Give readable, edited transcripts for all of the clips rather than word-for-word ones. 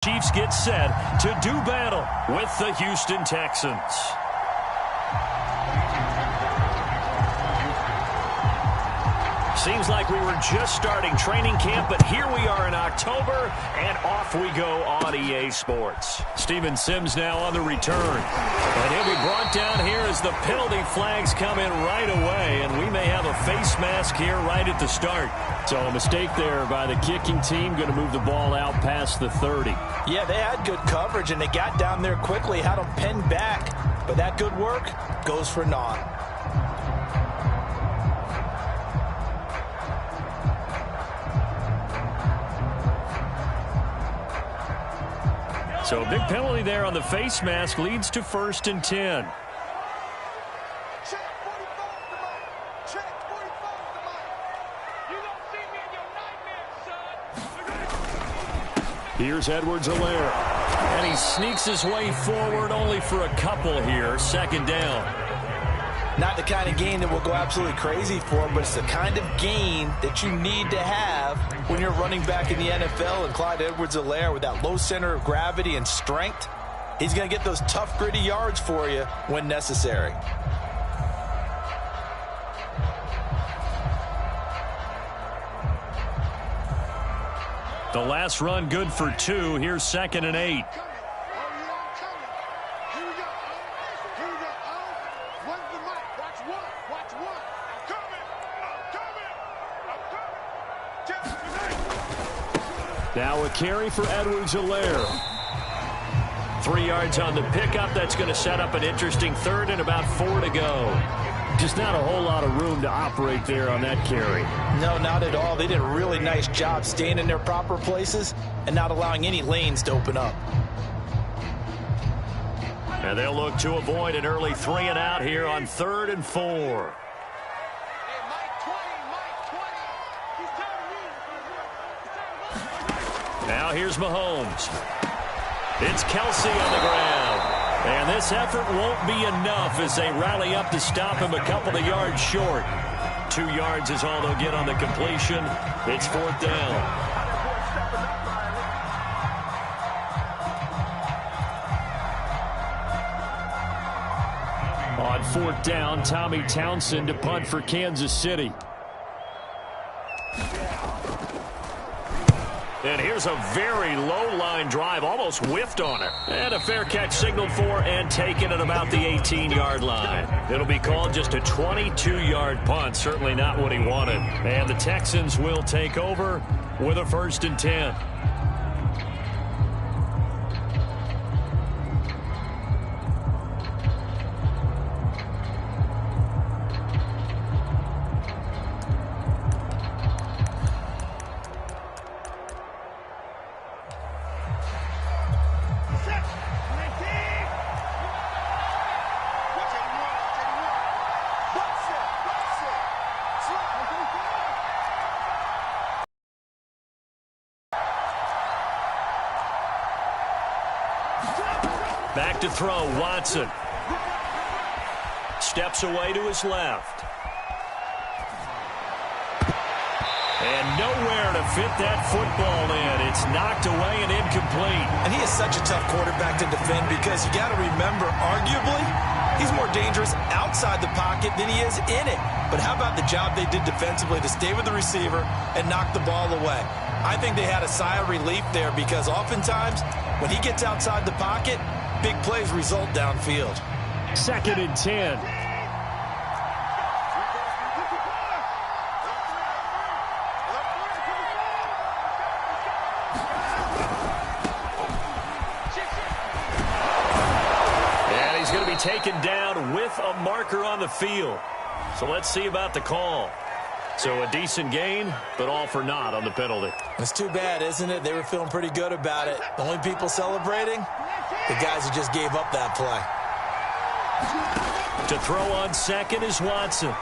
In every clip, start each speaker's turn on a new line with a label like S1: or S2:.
S1: Chiefs get set to do battle with the Houston Texans. Seems like we were just starting training camp, but here we are in October, and off we go on EA Sports. Steven Sims now on the return. And he'll be brought down here as the penalty flags come in right away, and we may have a face mask here right at the start. So a mistake there by the kicking team, going to move the ball out past the 30.
S2: Yeah, they had good coverage, and they got down there quickly, had them pinned back. But that good work goes for naught.
S1: So a big penalty there on the face mask leads to 1st and 10. Here's Edwards-Helaire. And he sneaks his way forward only for a couple here. 2nd down.
S2: Not the kind of gain that we'll go absolutely crazy for, but it's the kind of gain that you need to have when you're running back in the NFL. And Clyde Edwards-Helaire, with that low center of gravity and strength, he's going to get those tough, gritty yards for you when necessary.
S1: The last run good for 2. Here's 2nd and 8. Now a carry for Edwards-Helaire. 3 yards on the pickup. That's going to set up an interesting 3rd and about 4 to go. Just not a whole lot of room to operate there on that carry.
S2: No, not at all. They did a really nice job staying in their proper places and not allowing any lanes to open up.
S1: And they'll look to avoid an early 3 and out here on 3rd and 4. Now here's Mahomes. It's Kelsey on the ground. And this effort won't be enough as they rally up to stop him a couple of yards short. 2 yards is all they'll get on the completion. It's 4th down. On 4th down, Tommy Townsend to punt for Kansas City. And here's a very low-line drive, almost whiffed on it. And a fair catch signaled for and taken at about the 18-yard line. It'll be called just a 22-yard punt, certainly not what he wanted. And the Texans will take over with a 1st and 10. Back to throw, Watson. Steps away to his left. And nowhere to fit that football in. It's knocked away and incomplete.
S2: And he is such a tough quarterback to defend because you got to remember, arguably, he's more dangerous outside the pocket than he is in it. But how about the job they did defensively to stay with the receiver and knock the ball away? I think they had a sigh of relief there because oftentimes when he gets outside the pocket, big plays result downfield.
S1: 2nd and 10. And he's going to be taken down with a marker on the field. So let's see about the call. So a decent gain, but all for naught on the penalty.
S2: It's too bad, isn't it? They were feeling pretty good about it. The only people celebrating, the guys who just gave up that play.
S1: To throw on 2nd is Watson.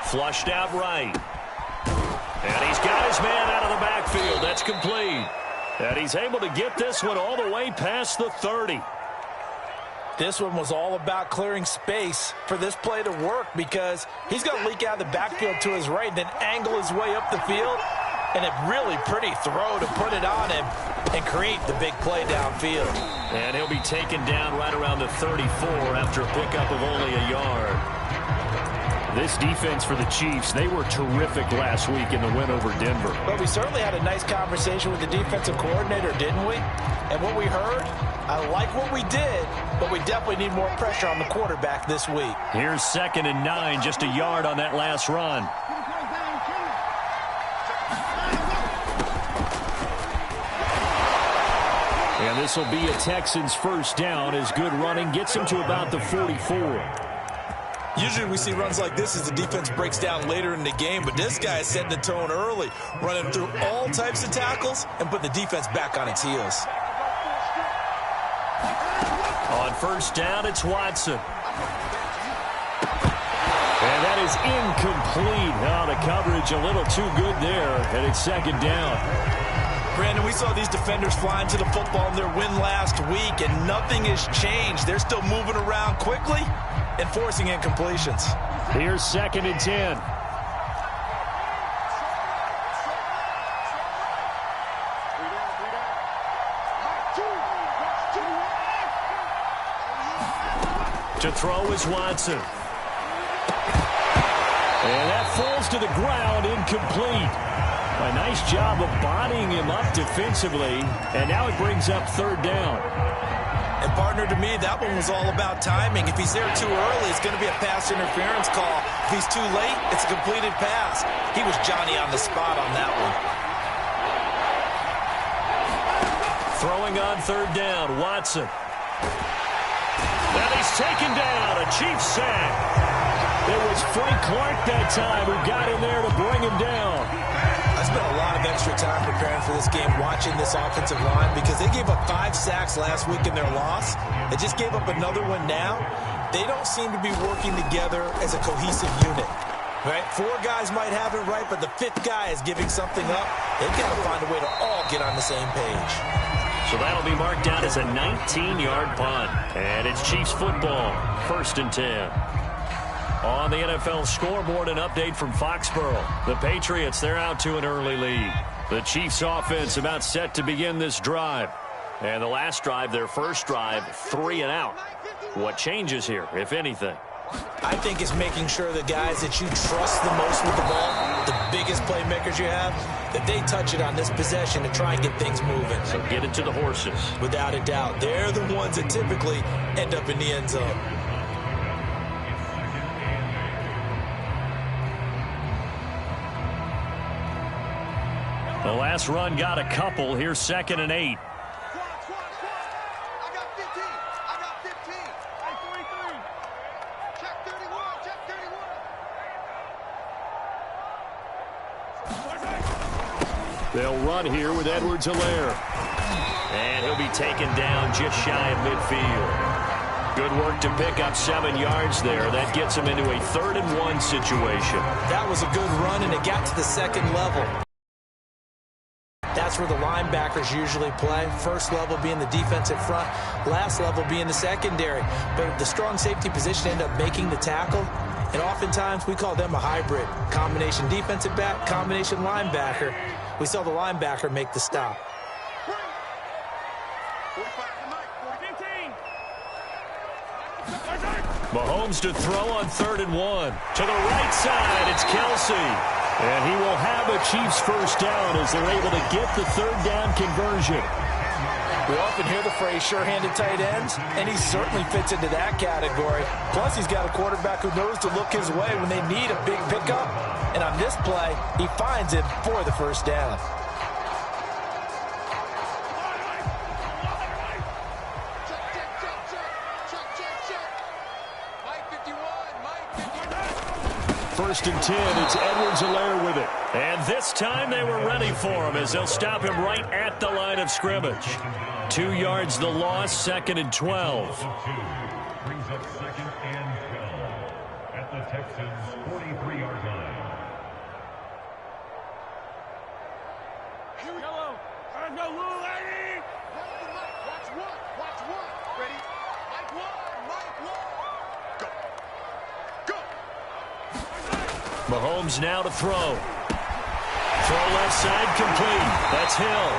S1: Flushed out right. And he's got his man out of the backfield. That's complete. And he's able to get this one all the way past the 30.
S2: This one was all about clearing space for this play to work because he's going to leak out of the backfield to his right and then angle his way up the field. And a really pretty throw to put it on him. and create the big play downfield.
S1: And he'll be taken down right around the 34 after a pickup of only a yard. This defense for the Chiefs, they were terrific last week in the win over Denver.
S2: But we certainly had a nice conversation with the defensive coordinator, didn't we? And what we heard, I like what we did, but we definitely need more pressure on the quarterback this week.
S1: Here's 2nd and 9, just a yard on that last run. And this will be a Texans first down as good running gets him to about the 44.
S2: Usually we see runs like this as the defense breaks down later in the game, but this guy is setting the tone early, running through all types of tackles and put the defense back on its heels.
S1: On first down, it's Watson. And that is incomplete. Oh, the coverage a little too good there, and it's 2nd down.
S2: Brandon, we saw these defenders flying to the football in their win last week, and nothing has changed. They're still moving around quickly and forcing incompletions.
S1: Here's 2nd and 10. To throw is Watson. And that falls to the ground, incomplete. A nice job of bodying him up defensively, and now it brings up 3rd down.
S2: And partner, to me, that one was all about timing. If he's there too early, it's going to be a pass interference call. If he's too late, it's a completed pass. He was Johnny on the spot on that one.
S1: Throwing on 3rd down, Watson. And he's taken down, a Chiefs sack. It was Frank Clark that time who got in there to bring him down.
S2: I spent a lot of extra time preparing for this game, watching this offensive line, because they gave up 5 sacks last week in their loss. They just gave up another one now. They don't seem to be working together as a cohesive unit. Right? 4 guys might have it right, but the 5th guy is giving something up. They've got to find a way to all get on the same page.
S1: So that'll be marked down as a 19-yard punt. And it's Chiefs football, 1st and 10. On the NFL scoreboard, an update from Foxborough. The Patriots, they're out to an early lead. The Chiefs offense about set to begin this drive. And the last drive, their first drive, 3 and out. What changes here, if anything?
S2: I think it's making sure the guys that you trust the most with the ball, the biggest playmakers you have, that they touch it on this possession to try and get things moving.
S1: So get it to the horses.
S2: Without a doubt. They're the ones that typically end up in the end zone.
S1: The last run got a couple. Here's 2nd and 8. They'll run here with Edwards-Helaire. And he'll be taken down just shy of midfield. Good work to pick up 7 yards there. That gets him into a 3rd and 1 situation.
S2: That was a good run, and it got to the 2nd level. That's where the linebackers usually play. First level being the defensive front, last level being the secondary. But the strong safety position end up making the tackle, and oftentimes we call them a hybrid. Combination defensive back, combination linebacker. We saw the linebacker make the stop.
S1: Mahomes to throw on 3rd and 1. To the right side, it's Kelsey. And he will have a Chiefs first down as they're able to get the 3rd down conversion.
S2: We often hear the phrase sure-handed tight ends, and he certainly fits into that category. Plus, he's got a quarterback who knows to look his way when they need a big pickup. And on this play, he finds it for the first down.
S1: First and 10, it's Edwards-Helaire with it. And this time they were ready for him as they'll stop him right at the line of scrimmage. 2 yards the loss, 2nd and 12.
S3: Brings up 2nd and 12 at the Texans' 43-yard line.
S4: Here we go. Let's go, Lou, lady. Watch one. Ready? Mike one. Go.
S1: Mahomes now to throw. Throw left side complete. That's Hill.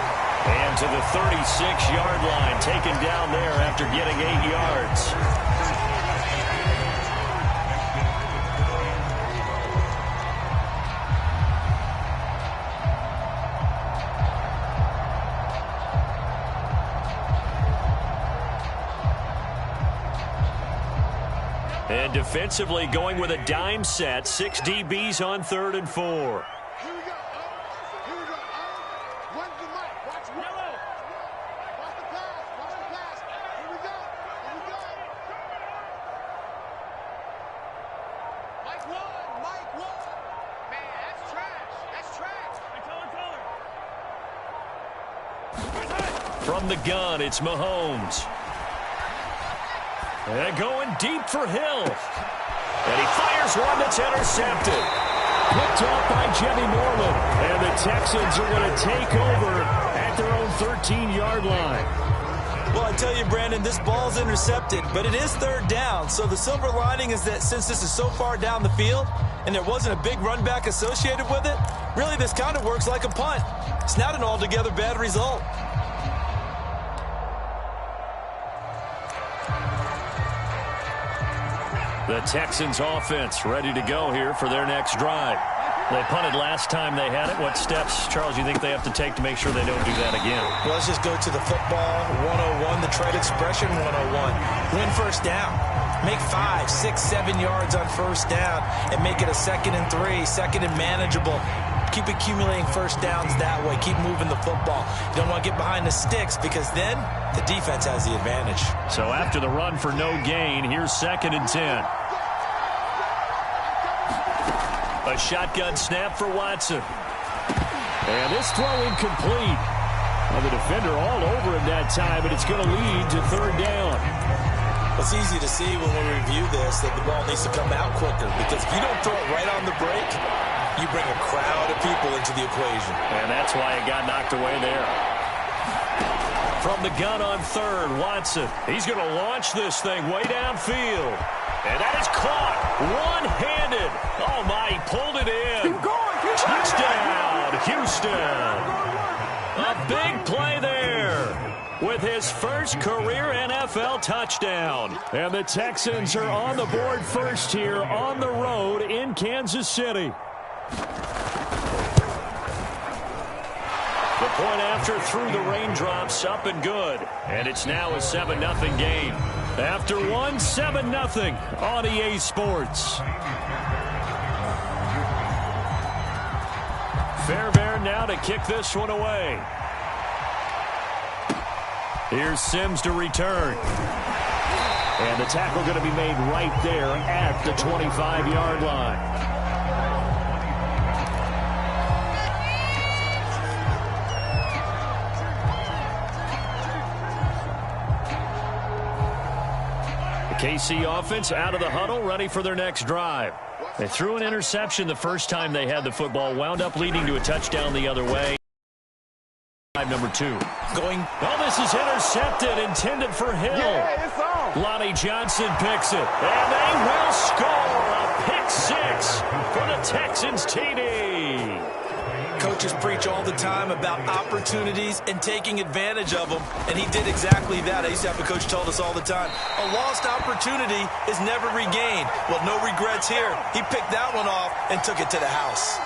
S1: And to the 36-yard line, taken down there after getting 8 yards. And defensively going with a dime set. 6 DBs on 3rd and 4.
S4: Here we go. Here we go. Run the mic. Watch yellow. Watch the pass. Watch the pass. Here we go. Here we go. Mike one. Mike one. Man, that's trash. That's trash. Color.
S1: From the gun, it's Mahomes. And going deep for Hill. And he fires one that's intercepted. Picked off by Jimmy Moreland. And the Texans are going to take over at their own 13-yard line.
S2: Well, I tell you, Brandon, this ball's intercepted, but it is 3rd down. So the silver lining is that since this is so far down the field and there wasn't a big run back associated with it, really this kind of works like a punt. It's not an altogether bad result.
S1: The Texans offense ready to go here for their next drive. They punted last time they had it. What steps, Charles, do you think they have to take to make sure they don't do that again?
S2: Well, let's just go to the football 101, the trade expression 101. Win first down. Make 5, 6, 7 yards on first down and make it a 2nd and 3, 2nd and manageable. Keep accumulating first downs that way. Keep moving the football. You don't want to get behind the sticks because then the defense has the advantage.
S1: So after the run for no gain, here's 2nd and 10. A shotgun snap for Watson. And this throw incomplete. Well, the defender all over him that time, but it's going to lead to 3rd down.
S2: It's easy to see when we review this that the ball needs to come out quicker because if you don't throw it right on the break, you bring a crowd of people into the equation.
S1: And that's why it got knocked away there. From the gun on 3rd, Watson. He's going to launch this thing way downfield. And that is caught one-handed. Oh, my, he pulled it in.
S4: Keep going. Keep
S1: Touchdown, Houston. A big play there with his first career NFL touchdown. And the Texans are on the board first here on the road in Kansas City. The point after through the raindrops, up and good. And it's now a 7-0 game. After one, 7-0 on EA Sports. Fairbairn now to kick this one away. Here's Sims to return. And the tackle going to be made right there at the 25-yard line. KC offense out of the huddle, ready for their next drive. They threw an interception the first time they had the football, wound up leading to a touchdown the other way. Number 2. Oh, this is intercepted, intended for Hill.
S4: Yeah, it's on.
S1: Lonnie Johnson picks it, and they will score a pick 6 for the Texans TD.
S2: Coaches preach all the time about opportunities and taking advantage of them, and he did exactly that. I used to have a coach told us all the time, a lost opportunity is never regained. Well, no regrets here. He picked that one off and took it to the house.